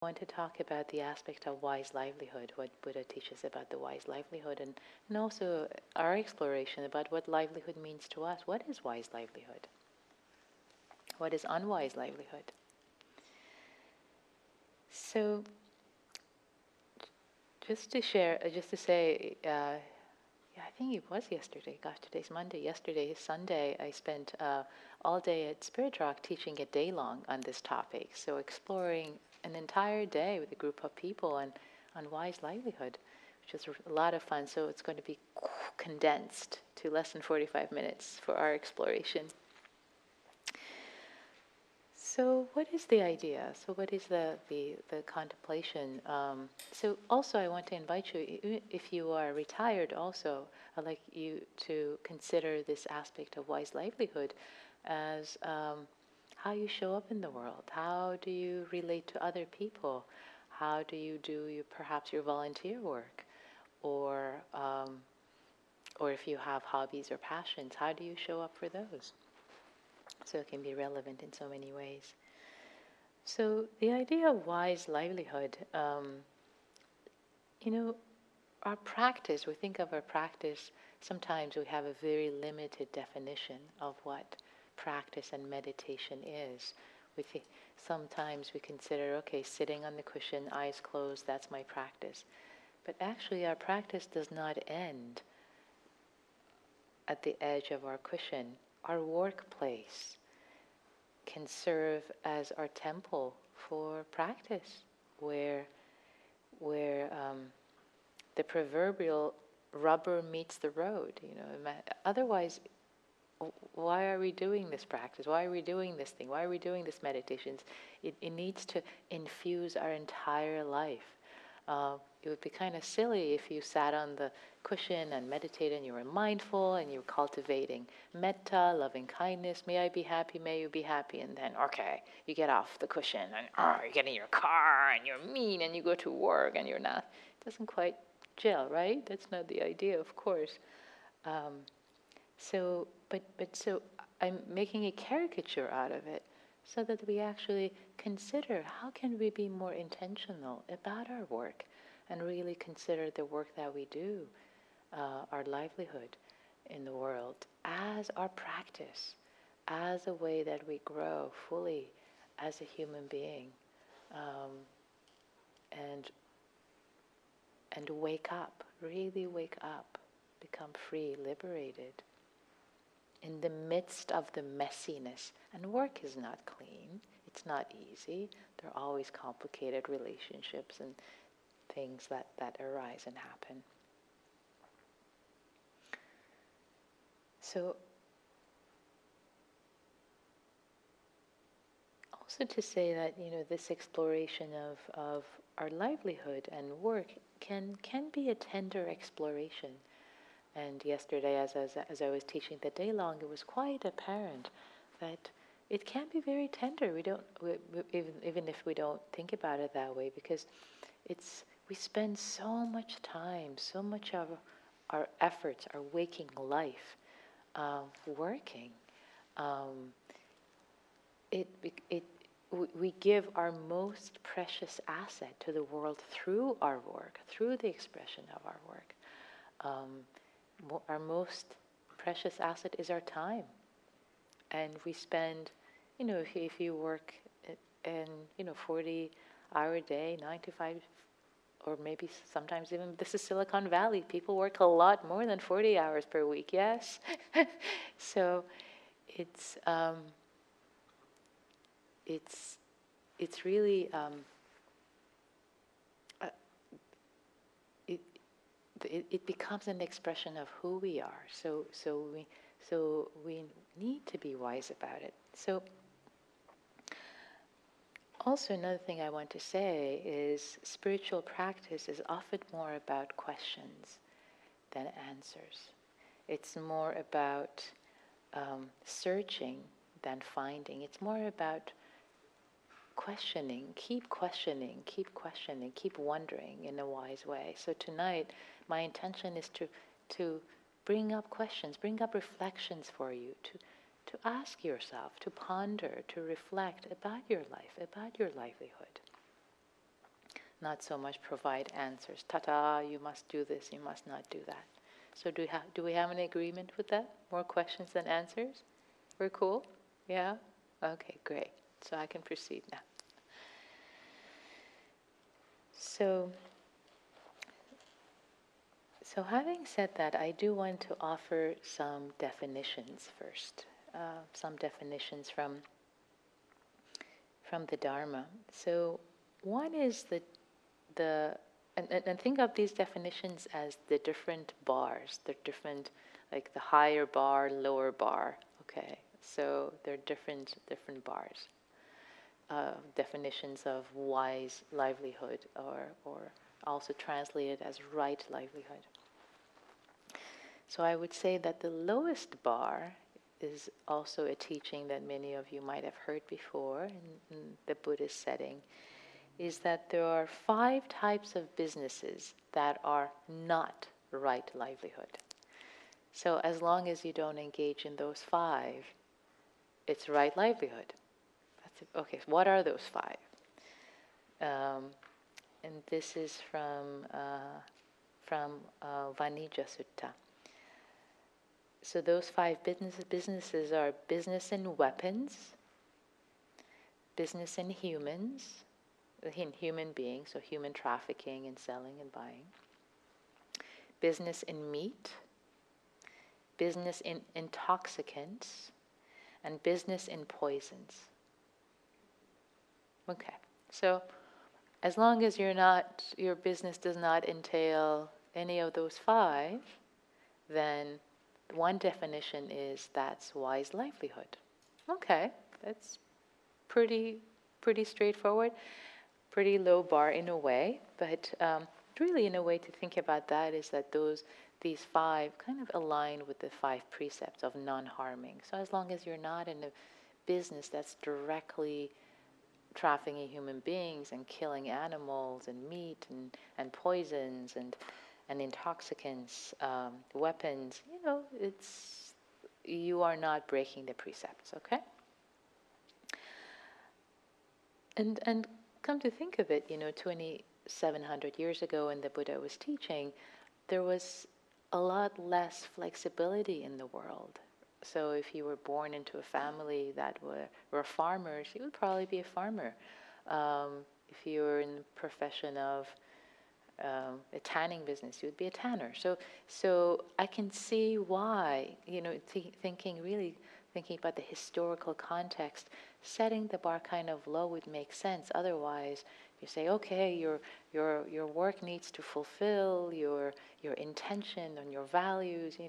I want to talk about the aspect of wise livelihood, what Buddha teaches about the wise livelihood, and also our exploration about what livelihood means to us. What is wise livelihood? What is unwise livelihood? So, just to say, I think it was yesterday. Gosh, today's Monday. Yesterday is Sunday. I spent all day at Spirit Rock teaching a day long on this topic. So exploring an entire day with a group of people on wise livelihood, which was a lot of fun. So it's going to be condensed to less than 45 minutes for our exploration. So what is the idea? So what is the contemplation? So also I want to invite you, if you are retired also, I'd like you to consider this aspect of wise livelihood as how you show up in the world. How do you relate to other people? How do you do perhaps your volunteer work? Or if you have hobbies or passions, how do you show up for those? So it can be relevant in so many ways. So the idea of wise livelihood, our practice, we think of our practice, sometimes we have a very limited definition of what practice and meditation is. Sometimes we consider, okay, sitting on the cushion, eyes closed, that's my practice. But actually our practice does not end at the edge of our cushion. Our workplace can serve as our temple for practice, where the proverbial rubber meets the road. Otherwise, why are we doing this practice? Why are we doing this thing? Why are we doing this meditations? It needs to infuse our entire life. It would be kind of silly if you sat on the cushion and meditated and you were mindful and you were cultivating metta, loving kindness, may I be happy, may you be happy, and then, okay, you get off the cushion and you get in your car and you're mean and you go to work and you're not. It doesn't quite gel, right? That's not the idea, of course. So I'm making a caricature out of it so that we actually consider how can we be more intentional about our work and really consider the work that we do, our livelihood in the world, as our practice, as a way that we grow fully as a human being, and wake up, really wake up, become free, liberated, in the midst of the messiness. And work is not clean, it's not easy, there are always complicated relationships and things that arise and happen. So, also to say that, this exploration of our livelihood and work can be a tender exploration. And yesterday, as I was teaching the day long, it was quite apparent that it can be very tender. Even if we don't think about it that way, because we spend so much time, so much of our efforts, our waking life, working. We give our most precious asset to the world through our work, through the expression of our work. Our most precious asset is our time. And we spend, if you work in, 40-hour day, 9 to 5, or maybe sometimes even, this is Silicon Valley, people work a lot more than 40 hours per week, yes? So it's really, it becomes an expression of who we are. So we need to be wise about it. So also another thing I want to say is spiritual practice is often more about questions than answers. It's more about searching than finding. It's more about questioning, keep wondering in a wise way. So tonight, my intention is to bring up questions, bring up reflections for you, to ask yourself, to ponder, to reflect about your life, about your livelihood. not so much provide answers. Ta-ta, you must do this, you must not do that. So do we have an agreement with that? More questions than answers? We're cool? Yeah? Okay, great. So I can proceed now. So having said that, I do want to offer some definitions first. Some definitions from the Dharma. So one is and think of these definitions as the different bars. They're different, like the higher bar, lower bar. Okay, so they're different bars. Definitions of wise livelihood, or also translated as right livelihood. So I would say that the lowest bar is also a teaching that many of you might have heard before in the Buddhist setting, is that there are 5 types of businesses that are not right livelihood. So as long as you don't engage in those 5, it's right livelihood. That's it. Okay, so what are those 5? And this is from Vanija Sutta. So those 5 businesses are business in weapons, business in humans, in human beings, so human trafficking and selling and buying, business in meat, business in intoxicants, and business in poisons. Okay, so as long as your business does not entail any of those 5, then one definition is that's wise livelihood. Okay, that's pretty straightforward, pretty low bar in a way, but really in a way to think about that is that these 5 kind of align with the 5 precepts of non-harming. So as long as you're not in a business that's directly trafficking human beings and killing animals and meat and poisons and intoxicants, weapons, you are not breaking the precepts, okay? And come to think of it, 2,700 years ago when the Buddha was teaching, there was a lot less flexibility in the world. So if you were born into a family that were farmers, you would probably be a farmer. If you were in the profession of a tanning business, you would be a tanner. So I can see why, thinking about the historical context, setting the bar kind of low would make sense. Otherwise, you say, okay, your work needs to fulfill your intention and your values.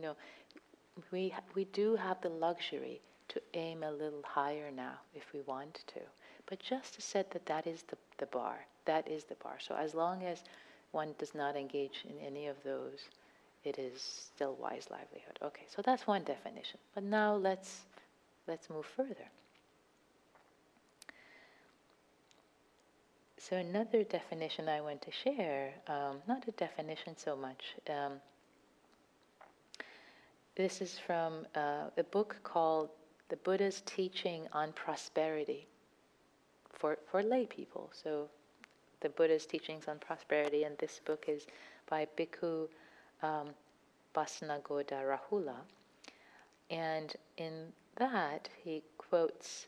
We do have the luxury to aim a little higher now if we want to. But just to set that is the bar. That is the bar. So as long as one does not engage in any of those, it is still wise livelihood. Okay, so that's one definition. But now let's move further. So another definition I want to share, not a definition so much. This is from a book called The Buddha's Teaching on Prosperity for lay people. So the Buddha's Teachings on Prosperity, and this book is by Bhikkhu Basanagoda Rahula. And in that, he quotes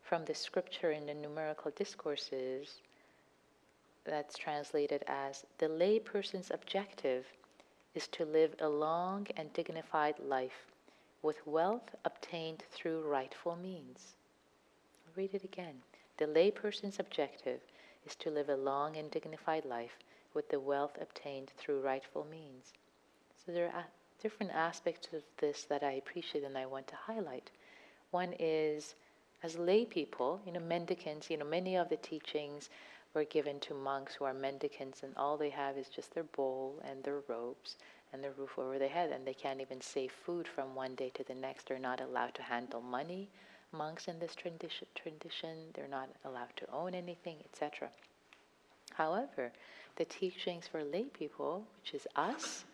from the scripture in the Numerical Discourses that's translated as, the lay person's objective is to live a long and dignified life with wealth obtained through rightful means. I'll read it again. The lay person's objective is to live a long and dignified life with the wealth obtained through rightful means. So there are different aspects of this that I appreciate and I want to highlight. One is, as lay people, mendicants, many of the teachings were given to monks who are mendicants, and all they have is just their bowl and their robes and the roof over their head, and they can't even save food from one day to the next. They're not allowed to handle money. Monks in this tradition, they're not allowed to own anything, etc. However, the teachings for lay people, which is us,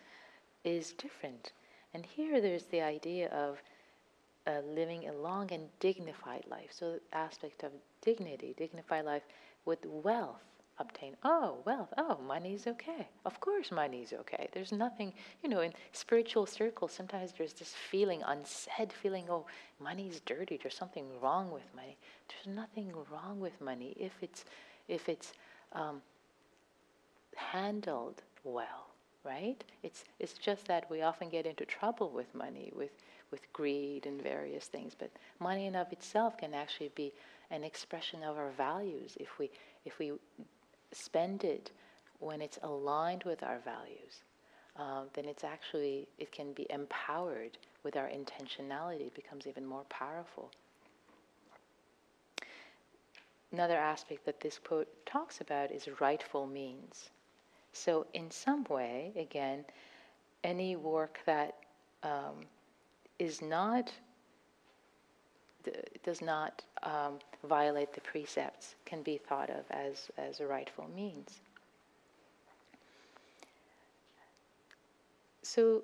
is different. And here there's the idea of living a long and dignified life. So the aspect of dignity, dignified life with wealth. obtain, wealth, money's okay. Of course money's okay. There's nothing, in spiritual circles, sometimes there's this feeling, unsaid feeling, money's dirty, there's something wrong with money. There's nothing wrong with money if it's handled well, right? It's just that we often get into trouble with money, with greed and various things. But money in of itself can actually be an expression of our values if we spend it when it's aligned with our values. Then it can be empowered with our intentionality. It becomes even more powerful. Another aspect that this quote talks about is rightful means. So in some way, again, any work that does not violate the precepts can be thought of as a rightful means. So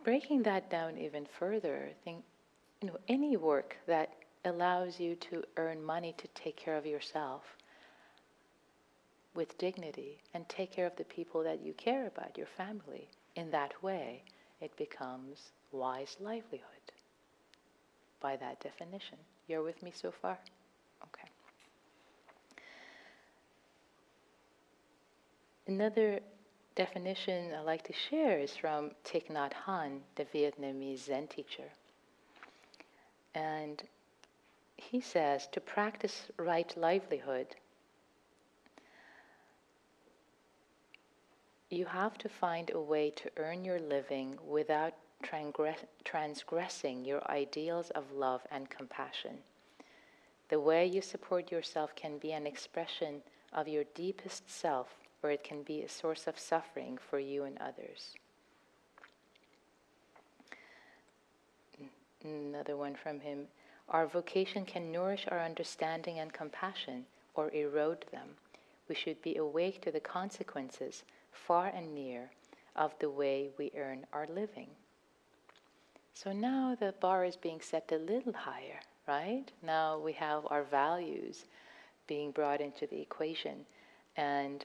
breaking that down even further, I think, any work that allows you to earn money to take care of yourself with dignity and take care of the people that you care about, your family, in that way, it becomes wise livelihood by that definition. You're with me so far? Okay. Another definition I like to share is from Thich Nhat Hanh, the Vietnamese Zen teacher. And he says, to practice right livelihood, you have to find a way to earn your living without transgressing your ideals of love and compassion. The way you support yourself can be an expression of your deepest self, or it can be a source of suffering for you and others. Another one from him. Our vocation can nourish our understanding and compassion, or erode them. We should be awake to the consequences, far and near, of the way we earn our living. So now the bar is being set a little higher, right? Now we have our values being brought into the equation, and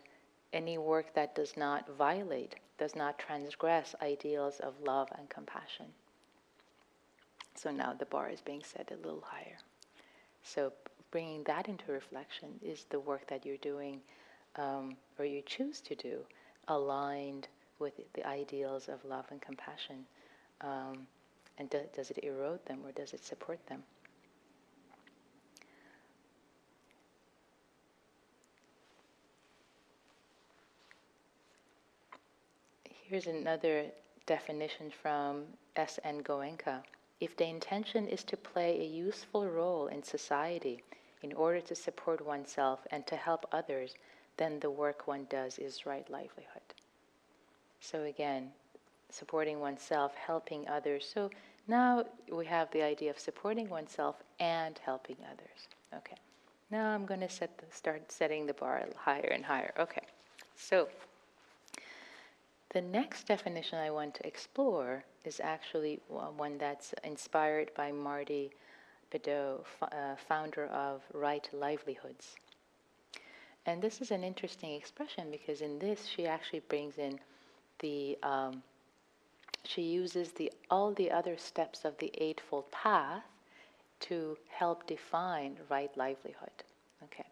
any work that does not violate, does not transgress ideals of love and compassion. So now the bar is being set a little higher. So bringing that into reflection, is the work that you're doing, or you choose to do, aligned with the ideals of love and compassion? And does it erode them, or does it support them? Here's another definition from S.N. Goenka. If the intention is to play a useful role in society in order to support oneself and to help others, then the work one does is right livelihood. So again, supporting oneself, helping others. So now we have the idea of supporting oneself and helping others. Okay. Now I'm going to start setting the bar higher and higher. Okay. So the next definition I want to explore is actually one that's inspired by Marty Beddoe, founder of Right Livelihoods. And this is an interesting expression because in this she actually brings in she uses all the other steps of the Eightfold Path to help define right livelihood. Okay,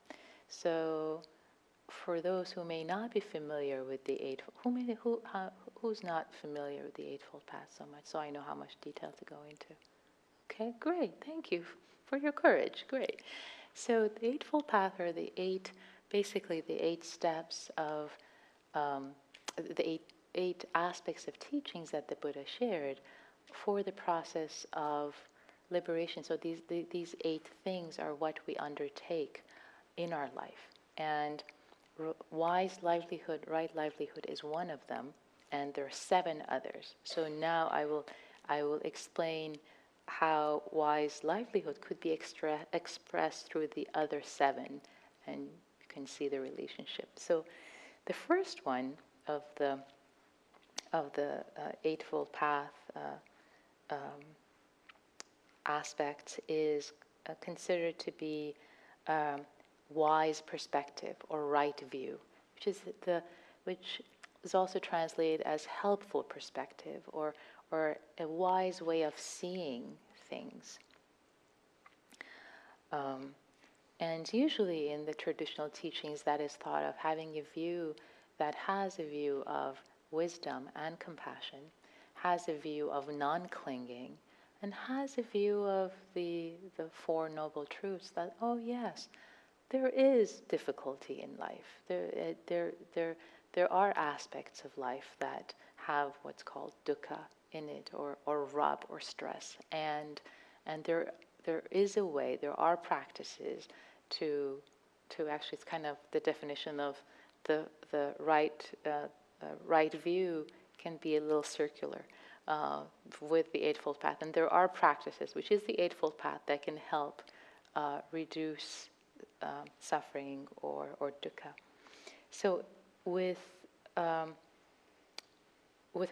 so for those who may not be familiar with the Eightfold, who's not familiar with the Eightfold Path so much, so I know how much detail to go into? Okay, great, thank you for your courage, great. So the Eightfold Path are basically the 8 steps of, the eight aspects of teachings that the Buddha shared for the process of liberation. So these 8 things are what we undertake in our life. And wise livelihood, right livelihood is one of them, and there are 7 others. So now I will explain how wise livelihood could be expressed through the other 7, and you can see the relationship. So the first one of the Eightfold Path aspects is considered to be wise perspective or right view, which is also translated as helpful perspective or a wise way of seeing things. And usually in the traditional teachings, that is thought of having a view that has a view of wisdom and compassion, has a view of non-clinging, and has a view of the Four Noble Truths that, oh yes, there is difficulty in life. There are aspects of life that have what's called dukkha in it, or rub, or stress, and there is a way, there are practices to actually, it's kind of the definition of the right view can be a little circular with the Eightfold Path, and there are practices, which is the Eightfold Path, that can help reduce suffering or dukkha. So with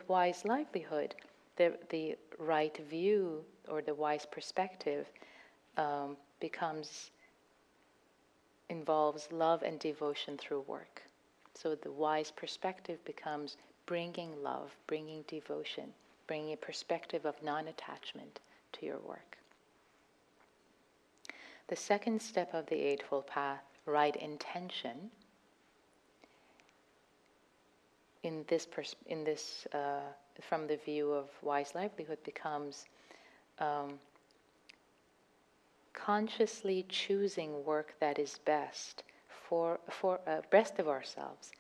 wise livelihood, the right view or the wise perspective involves love and devotion through work. So the wise perspective becomes bringing love, bringing devotion, bringing a perspective of non-attachment to your work. The second step of the Eightfold Path, right intention, from the view of wise livelihood, becomes consciously choosing work that is best for best of ourselves,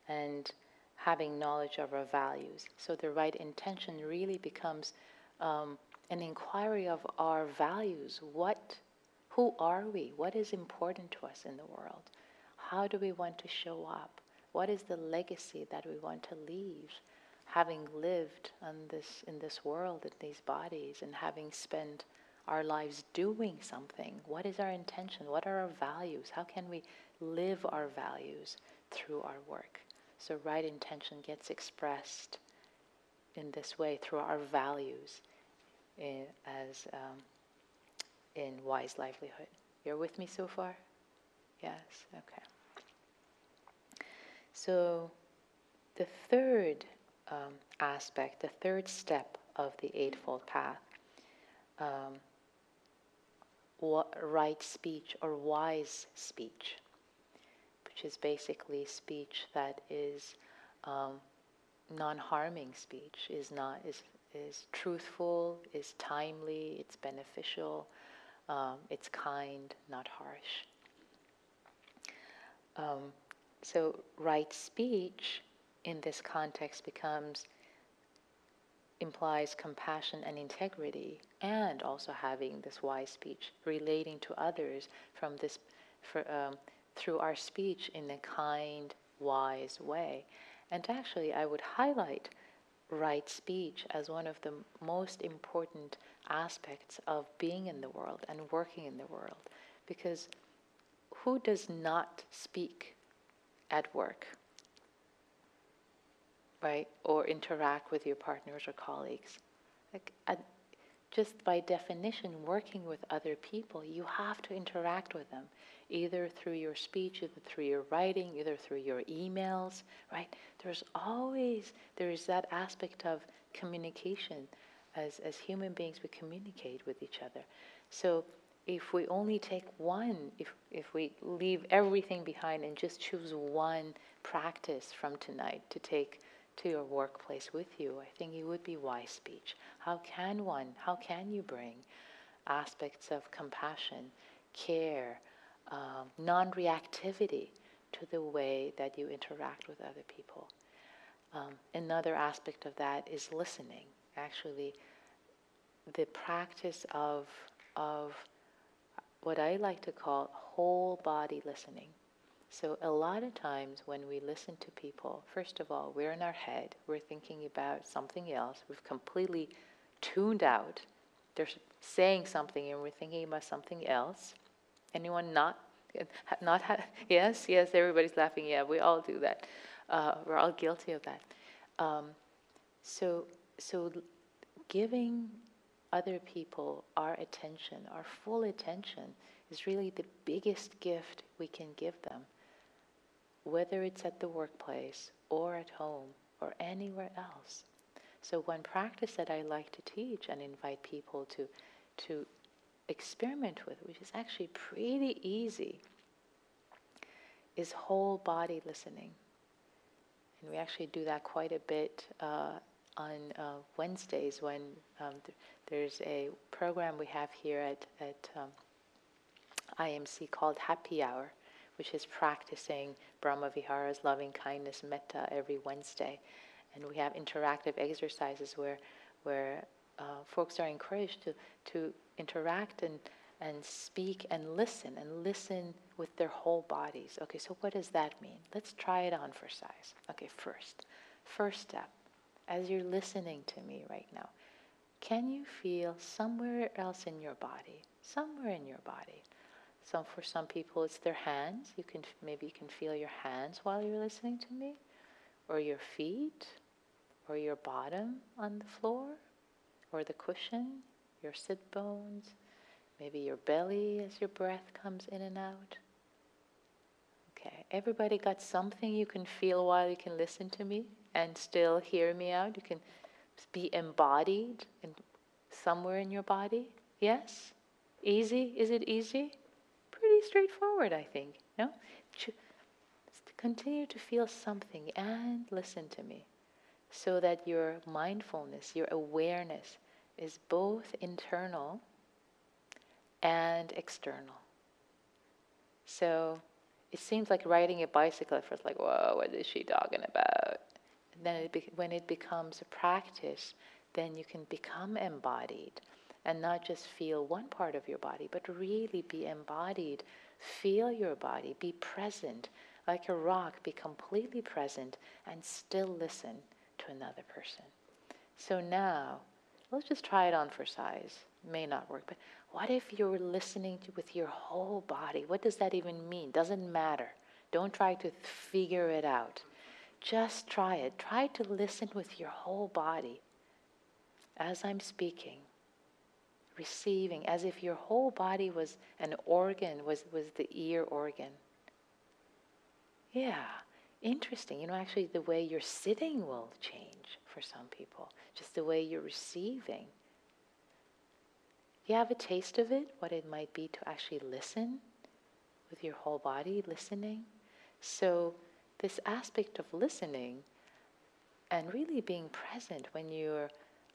and having knowledge of our values. So the right intention really becomes an inquiry of our values. Who are we? What is important to us in the world? How do we want to show up? What is the legacy that we want to leave? Having lived in this world, in these bodies, and having spent our lives doing something, what is our intention? What are our values? How can we live our values through our work? So right intention gets expressed in this way through our values in wise livelihood. You're with me so far? Yes? Okay. So the third aspect, the third step of the Eightfold Path, right speech or wise speech, which is basically speech that is non-harming speech, is truthful, is timely, it's beneficial, it's kind, not harsh. So right speech in this context implies compassion and integrity, and also having this wise speech, relating to others through our speech in a kind, wise way. And actually, I would highlight right speech as one of the most important aspects of being in the world and working in the world, because who does not speak at work, right? Or interact with your partners or colleagues. Just by definition, working with other people, you have to interact with them, either through your speech, either through your writing, either through your emails, right? There is that aspect of communication. As human beings, we communicate with each other. So if we only take one, if we leave everything behind and just choose one practice from tonight to take to your workplace with you, I think it would be wise speech. How can you bring aspects of compassion, care, non-reactivity to the way that you interact with other people? Another aspect of that is listening. Actually, the practice of what I like to call whole body listening. So a lot of times when we listen to people, first of all, we're in our head, we're thinking about something else, we've completely tuned out, they're saying something and we're thinking about something else. Anyone not yes, everybody's laughing, yeah, we all do that. We're all guilty of that. So giving other people our attention, our full attention, is really the biggest gift we can give them, whether it's at the workplace or at home or anywhere else. So one practice that I like to teach and invite people to experiment with, which is actually pretty easy, is whole body listening. And we actually do that quite a bit on Wednesdays when there's a program we have here at IMC called Happy Hour, which is practicing Brahma Vihara's loving kindness metta every Wednesday. And we have interactive exercises where folks are encouraged to interact and speak and listen with their whole bodies. Okay, so what does that mean? Let's try it on for size. Okay, first step, as you're listening to me right now, can you feel somewhere else in your body? Somewhere in your body. For some people it's their hands. Maybe you can feel your hands while you're listening to me, or your feet, or your bottom on the floor, or the cushion, your sit bones, maybe your belly as your breath comes in and out. Okay, everybody got something you can feel while you can listen to me and still hear me out? You can be embodied in somewhere in your body? Yes? Easy? Is it easy? Pretty straightforward, I think. No? Continue to feel something and listen to me, so that your mindfulness, your awareness is both internal and external. So it seems like riding a bicycle at first, like, whoa, what is she talking about? And then when it becomes a practice, then you can become embodied and not just feel one part of your body, but really be embodied. Feel your body, be present, like a rock, be completely present and still listen to another person. So now, let's just try it on for size. May not work, but what if you're listening with your whole body? What does that even mean? Doesn't matter. Don't try to figure it out. Just try it. Try to listen with your whole body as I'm speaking, receiving, as if your whole body was an organ, was the ear organ. Yeah, interesting. Actually the way you're sitting will change for some people. Just the way you're receiving. You have a taste of it, what it might be to actually listen with your whole body, listening. So this aspect of listening and really being present when you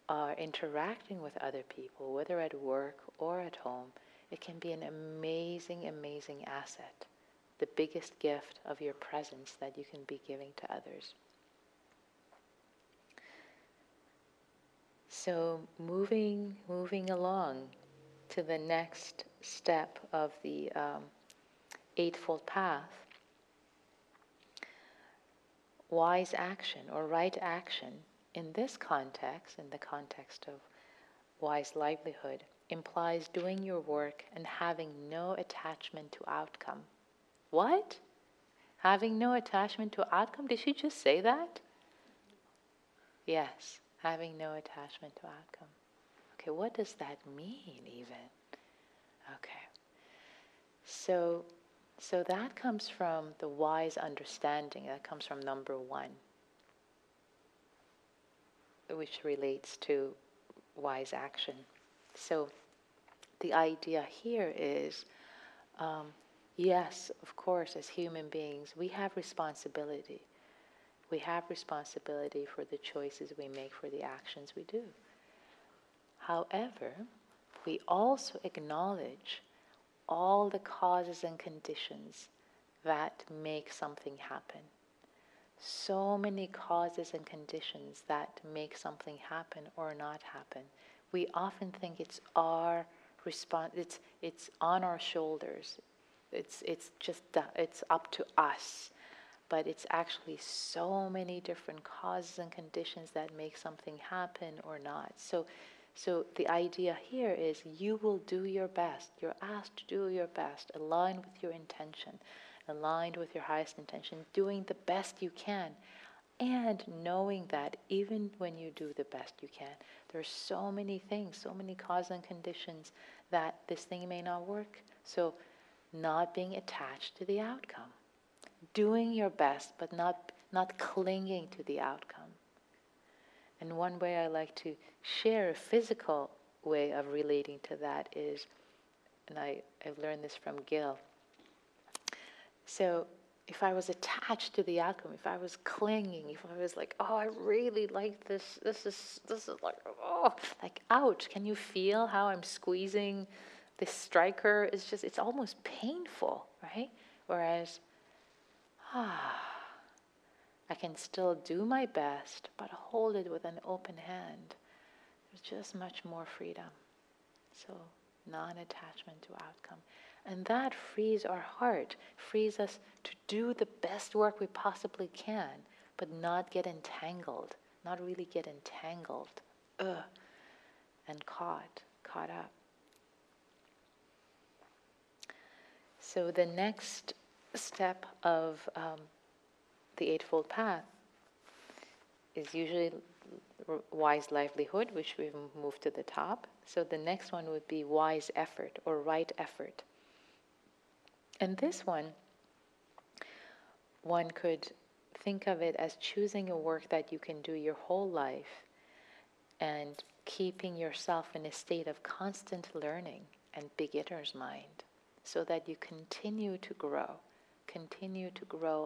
are interacting with other people, whether at work or at home, it can be an amazing, amazing asset. The biggest gift of your presence that you can be giving to others. So moving along to the next step of the Eightfold Path, wise action or right action in this context, in the context of wise livelihood, implies doing your work and having no attachment to outcome. What? Having no attachment to outcome? Did she just say that? Yes, having no attachment to outcome. Okay, what does that mean even? Okay. So that comes from the wise understanding. That comes from number 1, which relates to wise action. So the idea here is, yes, of course, as human beings, we have responsibility. We have responsibility for the choices we make, for the actions we do. However, we also acknowledge all the causes and conditions that make something happen. So many causes and conditions that make something happen or not happen. We often think it's our response. It's on our shoulders. It's up to us. But it's actually so many different causes and conditions that make something happen or not. So the idea here is you will do your best. You're asked to do your best, aligned with your intention, aligned with your highest intention, doing the best you can. And knowing that even when you do the best you can, there are so many things, so many causes and conditions that this thing may not work, So not being attached to the outcome. Doing your best, but not clinging to the outcome. And one way I like to share a physical way of relating to that is, and I've learned this from Gil. So if I was attached to the outcome, if I was clinging, if I was like, oh, I really like this is like, oh, like, ouch, can you feel how I'm squeezing this striker? It's almost painful, right? Whereas, I can still do my best, but hold it with an open hand. There's just much more freedom. So, non-attachment to outcome. And that frees our heart, frees us to do the best work we possibly can, but not get entangled, not really get entangled, and caught up. So the next step of the Eightfold Path is usually wise livelihood, which we've moved to the top. So the next one would be wise effort or right effort. And this one could think of it as choosing a work that you can do your whole life and keeping yourself in a state of constant learning and beginner's mind so that you continue to grow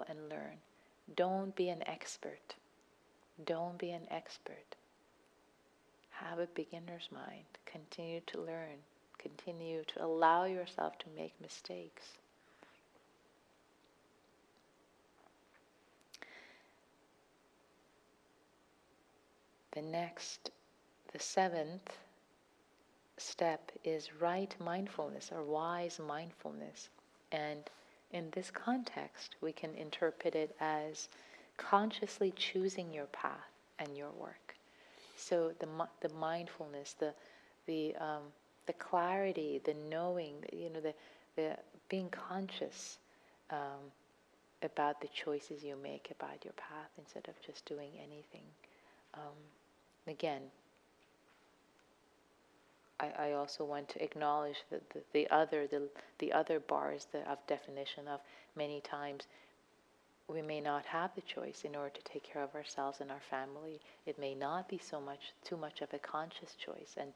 and learn. Don't be an expert. Don't be an expert. Have a beginner's mind. Continue to learn. Continue to allow yourself to make mistakes. The seventh step is right mindfulness or wise mindfulness. And in this context, we can interpret it as consciously choosing your path and your work. So the mindfulness, the clarity, the knowing, the being conscious about the choices you make about your path instead of just doing anything. Again, I also want to acknowledge that the other bars of definition of many times we may not have the choice in order to take care of ourselves and our family. It may not be too much of a conscious choice. And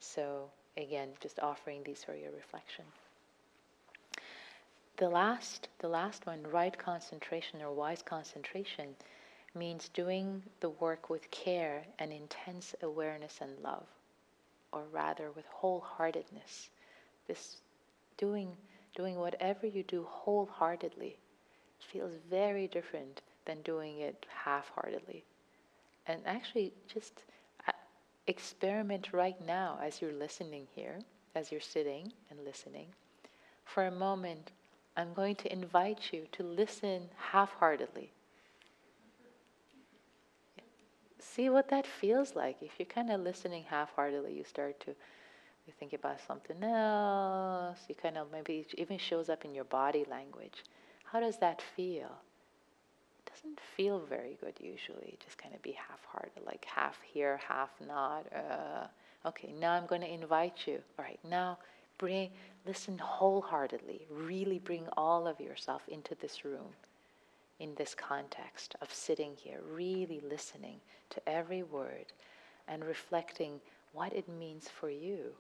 so again, just offering these for your reflection. The last one, right concentration or wise concentration, means doing the work with care and intense awareness and love, or rather with wholeheartedness. This doing whatever you do wholeheartedly feels very different than doing it half-heartedly. And actually just experiment right now as you're listening here, as you're sitting and listening. For a moment, I'm going to invite you to listen half-heartedly. See what that feels like. If you're kind of listening half-heartedly, you start to think about something else. You kind of, maybe it even shows up in your body language. How does that feel? It doesn't feel very good usually. Just kind of be half-hearted, like half here, half not. Okay, now I'm going to invite you. All right, now listen wholeheartedly. Really bring all of yourself into this room, in this context of sitting here, really listening to every word and reflecting what it means for you.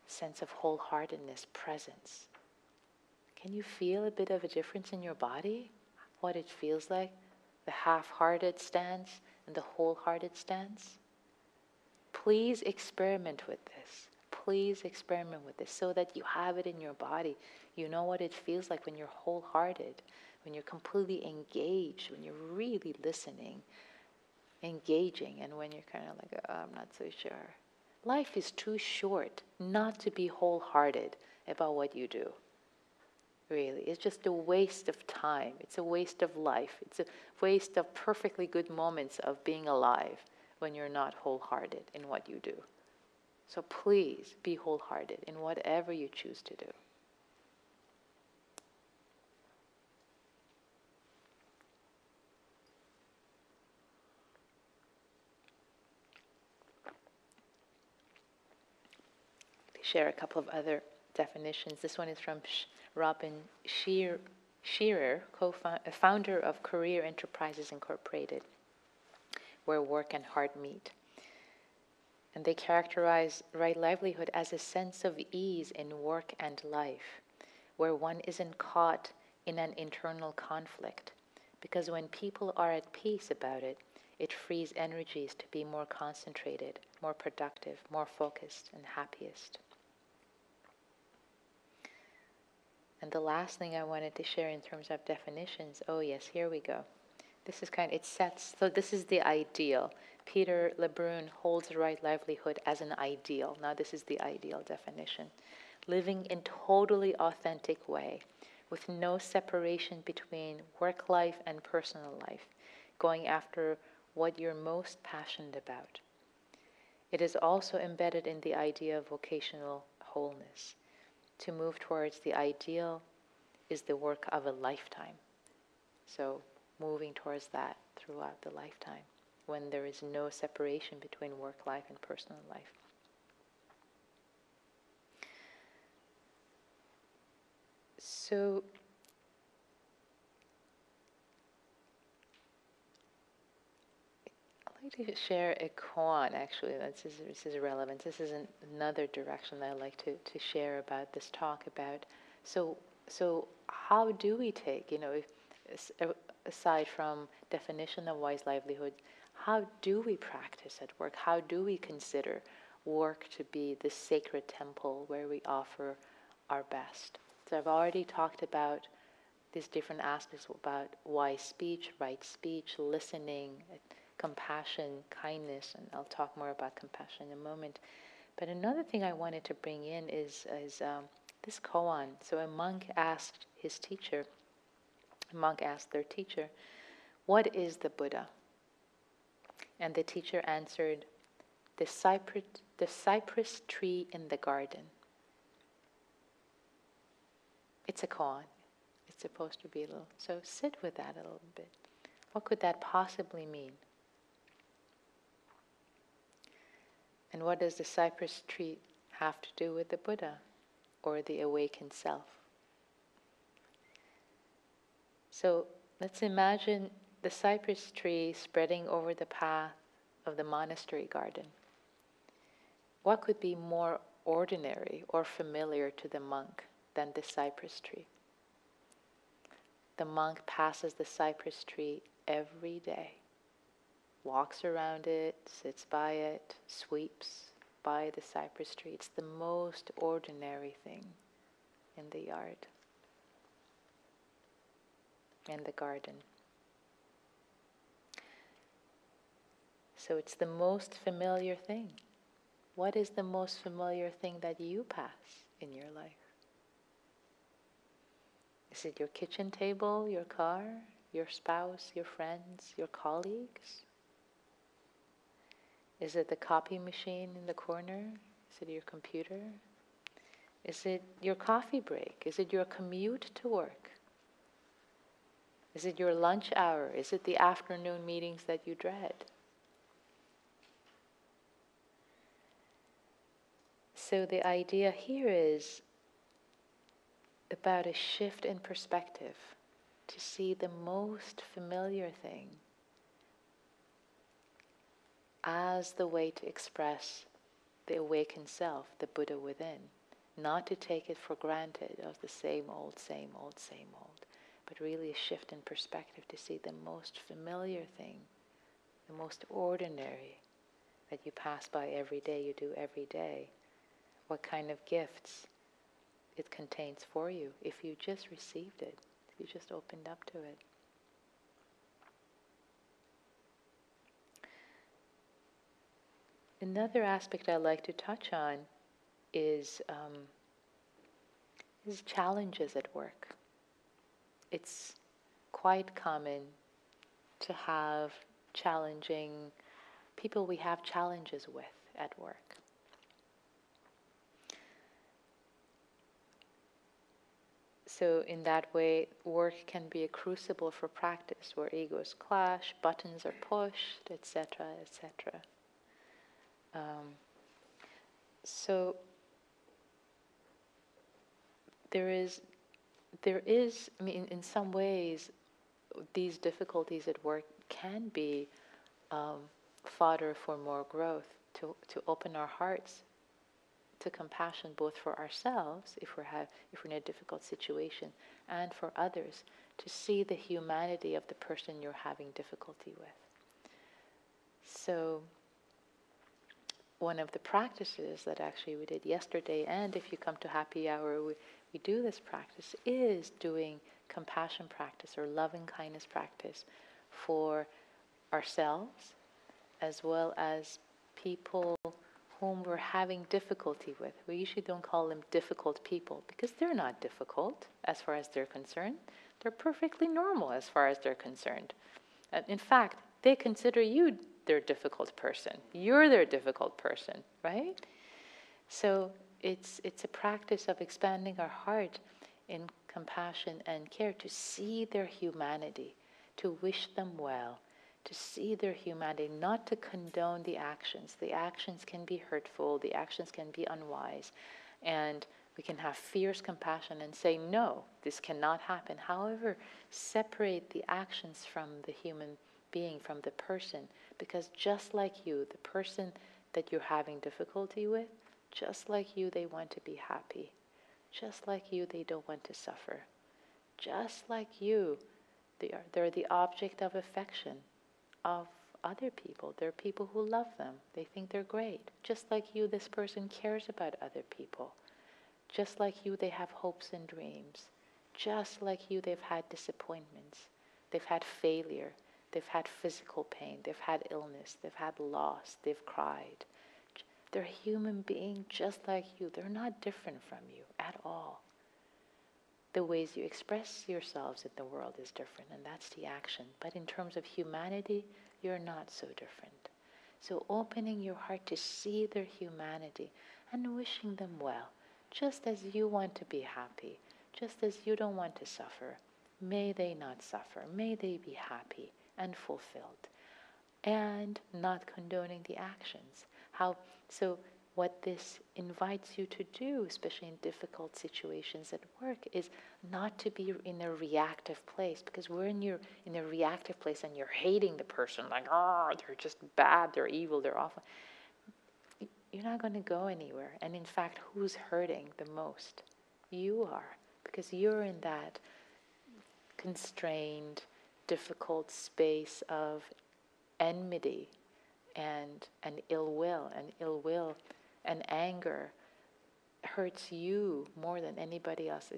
Sense of wholeheartedness, presence. Can you feel a bit of a difference in your body? What it feels like? The half-hearted stance and the wholehearted stance? Please experiment with this. Please experiment with this so that you have it in your body. You know what it feels like when you're wholehearted, when you're completely engaged, when you're really listening, engaging, and when you're kind of like, oh, I'm not so sure. Life is too short not to be wholehearted about what you do. Really, it's just a waste of time. It's a waste of life. It's a waste of perfectly good moments of being alive when you're not wholehearted in what you do. So please be wholehearted in whatever you choose to do. share a couple of other definitions. This one is from Robin Shearer, founder of Career Enterprises Incorporated, where work and heart meet. And they characterize right livelihood as a sense of ease in work and life, where one isn't caught in an internal conflict. Because when people are at peace about it, it frees energies to be more concentrated, more productive, more focused, and happiest. And the last thing I wanted to share in terms of definitions, oh yes, here we go. This is so this is the ideal. Peter LeBrun holds right livelihood as an ideal. Now this is the ideal definition. Living in totally authentic way, with no separation between work life and personal life, going after what you're most passionate about. It is also embedded in the idea of vocational wholeness. To move towards the ideal is the work of a lifetime. So moving towards that throughout the lifetime, when there is no separation between work life and personal life. So I'd like to share a koan, actually. This is relevant. This is another direction that I'd like to share about this talk about. So how do we take, aside from definition of wise livelihood, how do we practice at work? How do we consider work to be the sacred temple where we offer our best? So I've already talked about these different aspects about wise speech, right speech, listening, compassion, kindness, and I'll talk more about compassion in a moment. But another thing I wanted to bring in is this koan. So a monk asked their teacher, what is the Buddha? And the teacher answered, the cypress tree in the garden. It's a koan. It's supposed to be a little, so sit with that a little bit. What could that possibly mean? And what does the cypress tree have to do with the Buddha or the awakened self? So let's imagine the cypress tree spreading over the path of the monastery garden. What could be more ordinary or familiar to the monk than the cypress tree? The monk passes the cypress tree every day, walks around it, sits by it, sweeps by the cypress tree. It's the most ordinary thing in the yard, in the garden. So it's the most familiar thing. What is the most familiar thing that you pass in your life? Is it your kitchen table, your car, your spouse, your friends, your colleagues? Is it the copy machine in the corner? Is it your computer? Is it your coffee break? Is it your commute to work? Is it your lunch hour? Is it the afternoon meetings that you dread? So the idea here is about a shift in perspective, to see the most familiar thing as the way to express the awakened self, the Buddha within. Not to take it for granted as the same old, but really a shift in perspective to see the most familiar thing, the most ordinary that you pass by every day, you do every day. What kind of gifts it contains for you if you just received it, if you just opened up to it. Another aspect I'd like to touch on is challenges at work. It's quite common to have challenging people we have challenges with at work. So in that way, work can be a crucible for practice where egos clash, buttons are pushed, etc., etc. So there is, I mean, in some ways, these difficulties at work can be fodder for more growth, to open our hearts to compassion, both for ourselves, if we're in a difficult situation, and for others, to see the humanity of the person you're having difficulty with. So, one of the practices that actually we did yesterday, and if you come to happy hour, we do this practice, is doing compassion practice or loving kindness practice for ourselves, as well as people whom we're having difficulty with. We usually don't call them difficult people, because they're not difficult as far as they're concerned. They're perfectly normal as far as they're concerned. In fact, they consider you their difficult person. You're their difficult person, right? So it's a practice of expanding our heart in compassion and care, to see their humanity, to wish them well, to see their humanity, not to condone the actions. The actions can be hurtful, the actions can be unwise, and we can have fierce compassion and say, no, this cannot happen. However, separate the actions from the human being, from the person, because just like you, the person that you're having difficulty with, just like you, they want to be happy. Just like you, they don't want to suffer. Just like you, they're the object of affection of other people. There are people who love them. They think they're great. Just like you, this person cares about other people. Just like you, they have hopes and dreams. Just like you, they've had disappointments. They've had failure. They've had physical pain. They've had illness. They've had loss. They've cried. They're human beings just like you. They're not different from you at all. The ways you express yourselves in the world is different, and that's the action. But in terms of humanity, you're not so different. So opening your heart to see their humanity and wishing them well, just as you want to be happy, just as you don't want to suffer. May they not suffer. May they be happy and fulfilled, and not condoning the actions. So what this invites you to do, especially in difficult situations at work, is not to be in a reactive place, because when you're in a reactive place and you're hating the person, like, oh, they're just bad, they're evil, they're awful, you're not going to go anywhere. And in fact, who's hurting the most? You are, because you're in that constrained, difficult space of enmity and ill will, and anger hurts you more than anybody else.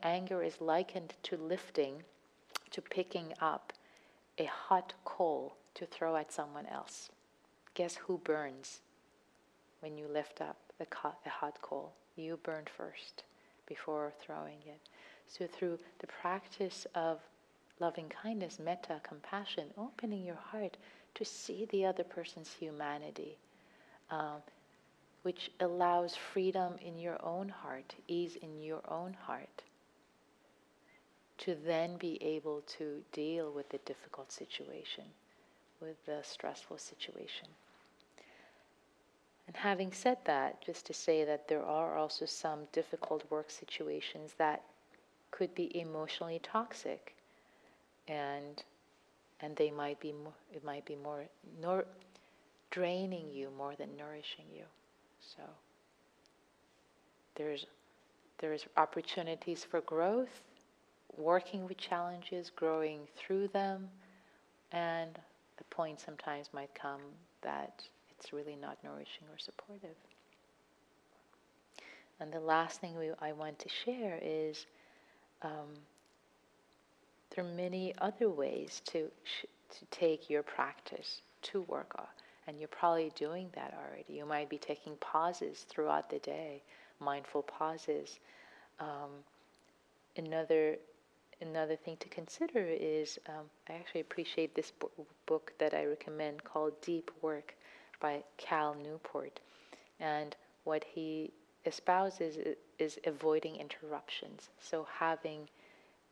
Anger is likened to picking up a hot coal to throw at someone else. Guess who burns when you lift up a hot coal? You burn first before throwing it. So through the practice of loving kindness, metta, compassion, opening your heart to see the other person's humanity, which allows freedom in your own heart, ease in your own heart, to then be able to deal with the difficult situation, with the stressful situation. And having said that, just to say that there are also some difficult work situations that could be emotionally toxic, and they might be more draining you more than nourishing you. So there's opportunities for growth, working with challenges, growing through them, and the point sometimes might come that it's really not nourishing or supportive. And the last thing I want to share is there are many other ways to take your practice to work on, and you're probably doing that already. You might be taking pauses throughout the day, mindful pauses. Another thing to consider is, I actually appreciate this book that I recommend called Deep Work by Cal Newport. And what he espouses is avoiding interruptions. So having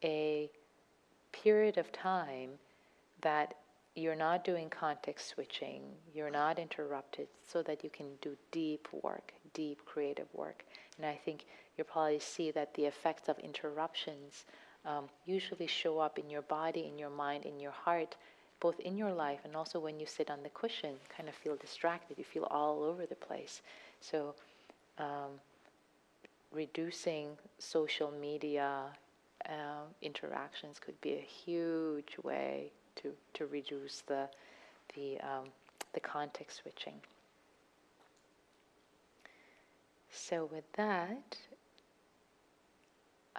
a period of time that you're not doing context switching, you're not interrupted, so that you can do deep work, deep creative work. And I think you'll probably see that the effects of interruptions usually show up in your body, in your mind, in your heart, both in your life and also when you sit on the cushion, you kind of feel distracted, you feel all over the place. So reducing social media interactions could be a huge way to reduce the context switching. So with that,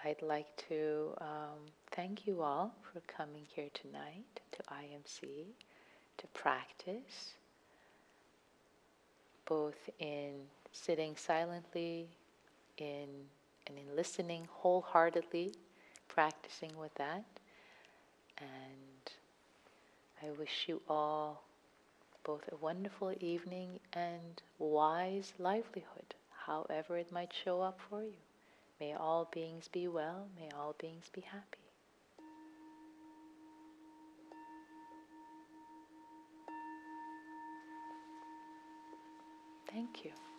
I'd like to thank you all for coming here tonight to IMC to practice, both in sitting silently, in listening wholeheartedly, practicing with that. And I wish you all both a wonderful evening and wise livelihood, however it might show up for you. May all beings be well, may all beings be happy. Thank you.